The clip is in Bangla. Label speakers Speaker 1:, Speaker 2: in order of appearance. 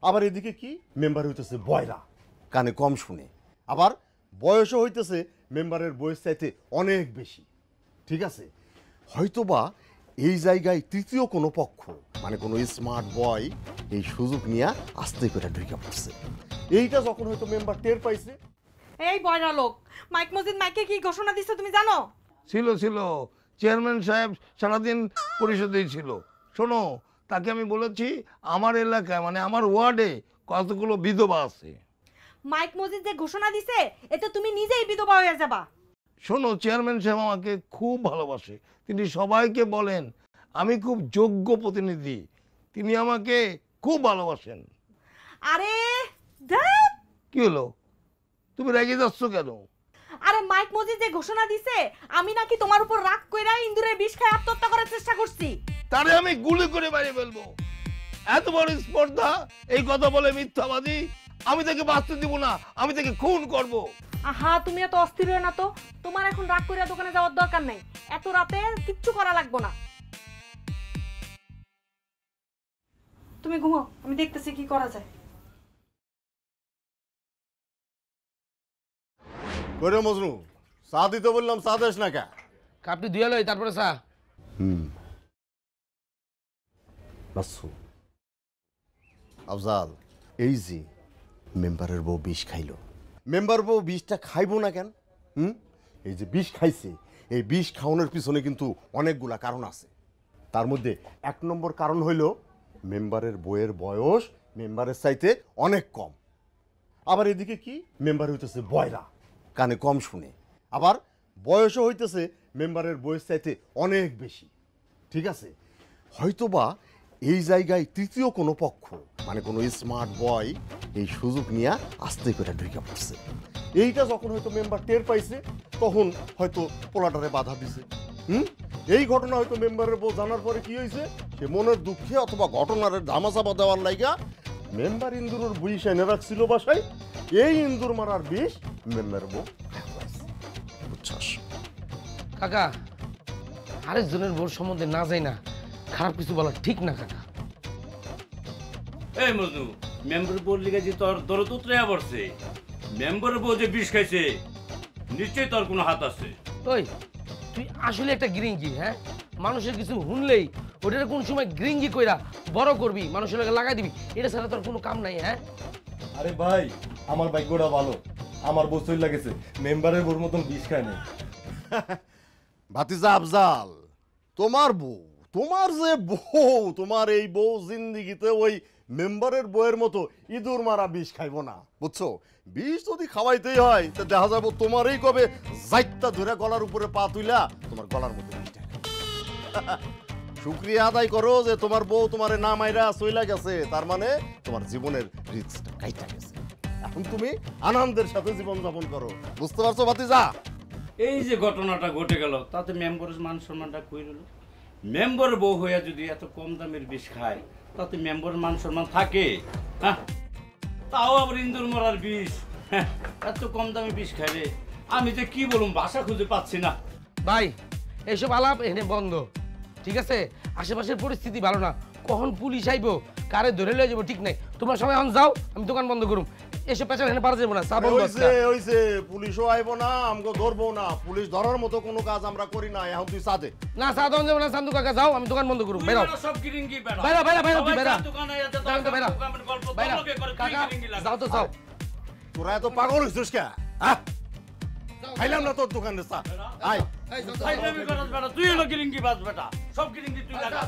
Speaker 1: আবার এদিকে কি মেম্বার হইতেছে বয়রা, কানে কম শুনে, আবার বয়সও হইতেছে মেম্বারের বয়স চাইতে অনেক বেশি। ঠিক আছে, হয়তোবা এই জায়গায় তৃতীয় কোনো পক্ষ মানে কোনো স্মার্ট বয় এই সুযোগ নিয়ে আস্তে করে ঢুকে পড়ছে। এইটা যখন হয়তো মেম্বার টের পাইছে।
Speaker 2: এই বয়রা লোক, মাইক মজিদ মাইকে কি ঘোষণা দিচ্ছে তুমি জানো?
Speaker 3: ছিল চেয়ারম্যান সাহেব সারাদিন পরিষদেই ছিল। শোনো, তাকে আমি বলেছি আমার এলাকায় মানে আমার ওয়ার্ডে কতগুলো বিধবা আছে।
Speaker 2: মাইক মজিদ যে ঘোষণা দিছে এতে তুমি নিজেই বিধবা হয়ে যাবা।
Speaker 3: শোনো, চেয়ারম্যান সাহেব আমাকে খুব ভালোবাসে, তিনি সবাইকে বলেন আমি খুব যোগ্য প্রতিনিধি, তিনি আমাকে খুব ভালোবাসেন।
Speaker 2: আরে ধ্যাৎ,
Speaker 3: কি হলো, তুমি রেগে যাচ্ছ কেন?
Speaker 2: আরে মাইক মজিদ যে ঘোষণা দিছে আমি নাকি তোমার উপর রাগ কইরা ইন্দুরের বিষ খায় আত্মহত্যা করার চেষ্টা করছি।
Speaker 3: তারে আমি গুলি করে মেরে ফেলবো। এত বড় স্পর্ধা, এই কথা বলে মিথ্যাবাদী। আমি তাকে বাঁচতে দিব না, আমি তাকে খুন করব।
Speaker 2: আহা, তুমি এত অস্থির হয়ে না তো, তোমার এখন রাগ কইরা দোকানে যাওয়ার দরকার নাই। এত রাতে কিচ্ছু করা লাগবে না, তুমি ঘুমাও, আমি দেখতেছি কি করা যায়।
Speaker 1: করে মজনু, চা দিতে বললাম, চা দেস না কে?
Speaker 4: কাপটি ধুয়ে লই তারপরে চা।
Speaker 1: বাসু আফজাল, এই যে মেম্বারের বউ বিষ খাইলো, মেম্বার বউ বিষটা খাইবো না কেন? এই যে বিষ খাইছে, এই বিষ খাওয়ানোর পিছনে কিন্তু অনেকগুলা কারণ আছে। তার মধ্যে 1 নম্বর কারণ হইল মেম্বারের বউয়ের বয়স মেম্বারের চাইতে অনেক কম। আবার এদিকে কি মেম্বার হইতেছে বয়রা, কানে কম শুনে, আবার বয়সও হইতেছে মেম্বারের বয়স চাইতে অনেক বেশি। ঠিক আছে, হয়তোবা এই জায়গায় তৃতীয় কোনো পক্ষ মানে কোনো স্মার্ট বয় এই সুযোগ নিয়ে আস্তে করে ঢুকে পড়ছে। এইটা যখন হয়তো মেম্বার টের পাইছে তখন হয়তো পোলাটারে বাধা দিছে। এই ঘটনা হয়তো মেম্বারের বউ জানার পরে কি হয়েছে, সে মনের দুঃখে অথবা ঘটনার ধামাচাপা দেওয়ার লাইগা মেম্বার ইন্দুরের বিষ এনে রাখছিল বাসায়। এই ইন্দুর মারার বিষ মেম্বার বউ বুঝছস?
Speaker 4: কাকা, আরেকজনের বোর সম্বন্ধে না যাই না, খারাপ কিছু বলা ঠিক না কাকা।
Speaker 5: এই মজনু, মেম্বার বউর লিগে যে তোর দরদ উতরাইয়া পড়ছে, মেম্বার বউ যে বিষ খাইছে নিশ্চয়ই তোর কোনো হাত আছে।
Speaker 4: ওই তুই আসলে একটা গ্রিঙ্গি, হ্যাঁ? মানুষের কিছু শুনলেই ওটার কোন সময় গ্রিঙ্গি কইরা বড় করবি, মানুষের লাগে লাগাই দিবি, এটা ছাড়া তোর কোনো কাম নাই। হ্যাঁ
Speaker 6: আরে ভাই, আমার ভাগ্যটা ভালো, আমার বউ চইলা গেছে, মেম্বারের বউর মতন বিষ খায় নাই।
Speaker 1: ভাতিজা আফজাল, তোমার বউ, তোমার যে বউ, তোমার এই বউ জিন্দিগিতে ওই মেম্বারের বউয়ের মতো ইঁদুর মারা বিষ খাইব না, বুঝছো? বিষ যদি খাওয়াইতেই হয় তো দেখা যাবো তোমারই কবে জাইত্তা ধরে গলার উপরে পা তুইলা তোমার গলার মধ্যে বিষটা। শুকরিয়া আদায় করো যে তোমার বউ তোমারে না মাইরা চইলা গেছে, তার মানে তোমার জীবনের রিস্কটা কাইটা গেছে। এখন তুমি আনন্দের সাথে জীবন যাপন করো, বুঝতে পারছো ভাতিজা?
Speaker 5: এই যে ঘটনাটা ঘটে গেল তাতে মেম্বারের মান সম্মানটা কই রইল? মেম্বার বউ হইয়া যদি এত কম দামের বিষ খায় তাতে মেম্বারের মান সম্মান থাকে? হ্যাঁ, তাও আবার ইন্দুর মরার বিষ, হ্যাঁ, এত কম দামে বিষ খাইলে আমি যে কি বলুম, ভাষা খুঁজে পাচ্ছি না।
Speaker 4: ভাই, এইসব আলাপ এখানে বন্ধ, ঠিক আছে? আশেপাশের পরিস্থিতি ভালো না, কখন পুলিশ আইবো, কারে ধরে লয়ে যাবো ঠিক নাই। তোমরা সবাই এখন যাও, আমি দোকান বন্ধ করুম। এসব পেছাল এখানে পারা যাবো না, চা বন্ধ আজকে।
Speaker 1: হইছে, পুলিশও আইবো না, আমগো ধরবো না, পুলিশ ধরার মতো কোনো কাজ আমরা করি না। এখন তুই চা দে।
Speaker 4: না, চা দোকান যাবো না, চান্দু কাকা যাও, আমি দোকান বন্ধ করুম। বেরাও
Speaker 5: সব গিরিঙ্গি বেড়া,
Speaker 4: বেরা বেরা বেরা তুই বেরা,
Speaker 5: দোকানে যেতে
Speaker 4: দোকান তো বেরা,
Speaker 5: গল্প
Speaker 4: বেরা
Speaker 5: তোকে করে তুই
Speaker 4: কাকা,
Speaker 5: গিরিঙ্গি লাগা।
Speaker 4: যাও তো যাও।
Speaker 1: তোরা এত পাগল হইছিস কে? হ্যাঁ, খাইলাম না তোর দোকানে চা। আয়
Speaker 5: তুই হলো গিরিঙ্গি বাজ বেটা, সব গিরিঙ্গি তুই লাগা।